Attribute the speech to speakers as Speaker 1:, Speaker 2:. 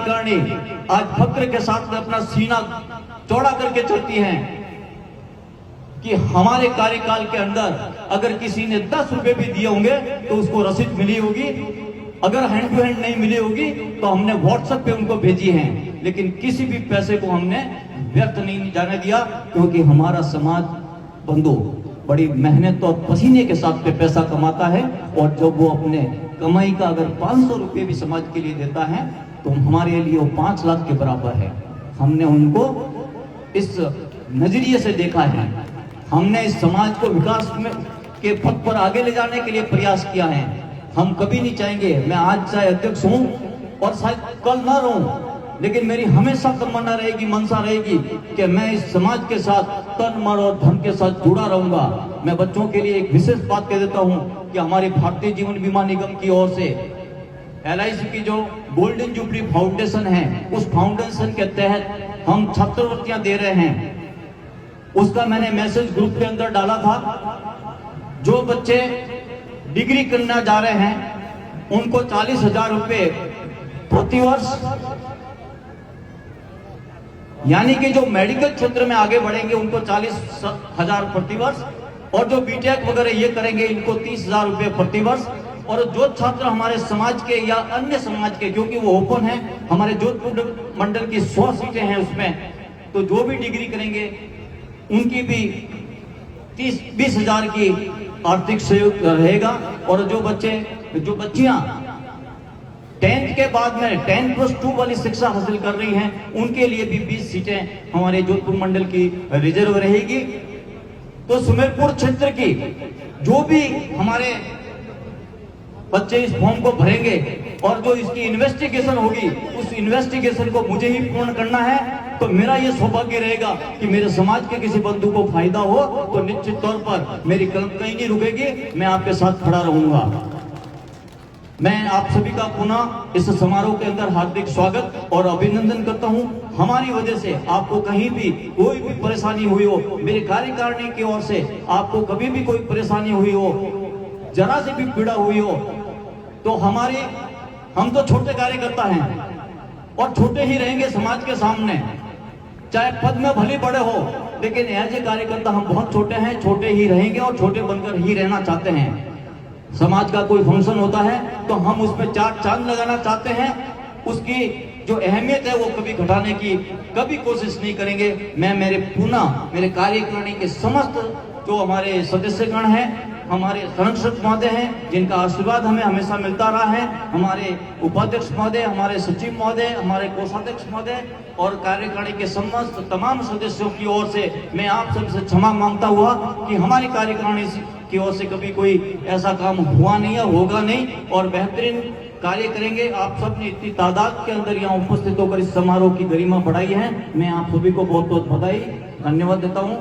Speaker 1: कार्यकारिणी आज फक्र के साथ में अपना सीना चौड़ा करके चलती हैं कि हमारे कार्यकाल के अंदर अगर किसी ने 10 रुपए भी दिए होंगे तो उसको रसीद मिली होगी, अगर हैंड टू हैंड नहीं मिली होगी तो हमने व्हाट्सएप पे उनको भेजी है, लेकिन किसी भी पैसे को हमने व्यर्थ नहीं जाने दिया, क्योंकि हमारा समाज बंधु बड़ी मेहनत और पसीने के साथ पे पैसा कमाता है, और जब वो अपने कमाई का अगर 500 रुपये भी समाज के लिए देता है तो हमारे लिए वो 5 लाख के बराबर है। हमने उनको इस नजरिए से देखा है, हमने इस समाज को विकास में के पथ पर आगे ले जाने के लिए प्रयास किया है। हम कभी नहीं चाहेंगे, मैं आज चाहे अध्यक्ष हूं और शायद कल ना रहूं, लेकिन मेरी हमेशा तमन्ना रहेगी, मनसा रहेगी कि मैं इस समाज के साथ तन मन और धन के साथ जुड़ा रहूंगा। मैं बच्चों के लिए एक विशेष बात कह देता हूं कि हमारे भारतीय जीवन बीमा निगम की ओर से LIC की जो गोल्डन जुबली फाउंडेशन है, उस फाउंडेशन के तहत हम छात्रवृत्तियां दे रहे हैं। उसका मैंने मैसेज ग्रुप के अंदर डाला था। जो बच्चे डिग्री करना जा रहे हैं उनको 40,000 रुपए प्रति वर्ष, यानी कि जो मेडिकल क्षेत्र में आगे बढ़ेंगे उनको 40,000 प्रति वर्ष, और जो बीटेक वगैरह ये करेंगे इनको 30,000 रुपए प्रति वर्ष। और जो छात्र हमारे समाज के या अन्य समाज के, क्योंकि वो ओपन है, हमारे जोधपुर मंडल की 100 सीटें हैं उसमें, तो जो भी डिग्री करेंगे उनकी भी 20,000 की आर्थिक सहयोग रहेगा। और जो बच्चियां 10th के बाद में 10+2 वाली शिक्षा हासिल कर रही हैं, उनके लिए भी 20 सीटें हमारे जोधपुर मंडल की रिजर्व रहेगी। तो सुमेरपुर क्षेत्र की जो भी हमारे बच्चे इस फॉर्म को भरेंगे और जो इसकी इन्वेस्टिगेशन होगी, उस इन्वेस्टिगेशन को मुझे ही पूर्ण करना है। तो मेरा ये सौभाग्य रहेगा कि मेरे समाज के किसी बंधु को फायदा हो तो निश्चित तौर पर मेरी कलम कहीं नहीं रुकेगी, मैं आपके साथ खड़ा रहूंगा। मैं आप सभी का पुनः इस समारोह के अंदर हार्दिक स्वागत और अभिनंदन करता हूं। हमारी वजह से आपको कहीं भी कोई भी परेशानी हुई हो, मेरे कार्यकारिणी की ओर से आपको कभी भी कोई परेशानी हुई हो, जरा से भी पीड़ा हुई हो, तो हम तो छोटे कार्यकर्ता हैं और छोटे ही रहेंगे समाज के सामने, चाहे पद में भले बड़े हो, लेकिन एज ए कार्यकर्ता हम बहुत छोटे हैं, छोटे ही रहेंगे और छोटे बनकर ही रहना चाहते हैं। समाज का कोई फंक्शन होता है तो हम उसमें 4 चांद लगाना चाहते हैं, उसकी जो अहमियत है वो कभी घटाने की कभी कोशिश नहीं करेंगे। मैं मेरे कार्यकारिणी के समस्त जो हमारे सदस्यगण हैं, हमारे संरक्षक महोदय हैं, जिनका आशीर्वाद हमें हमेशा मिलता रहा है, हमारे उपाध्यक्ष महोदय, हमारे सचिव महोदय, हमारे कोषाध्यक्ष महोदय और कार्यकारिणी के समस्त तमाम सदस्यों की ओर से मैं आप सबसे क्षमा मांगता हुआ कि हमारी कार्यकारिणी की ओर से कभी कोई ऐसा काम हुआ नहीं है, होगा नहीं, और बेहतरीन कार्य करेंगे। आप सब ने इतनी तादाद के अंदर यहाँ उपस्थित होकर इस समारोह की गरिमा बढ़ाई है, मैं आप सभी को बहुत बहुत बधाई धन्यवाद देता हूँ।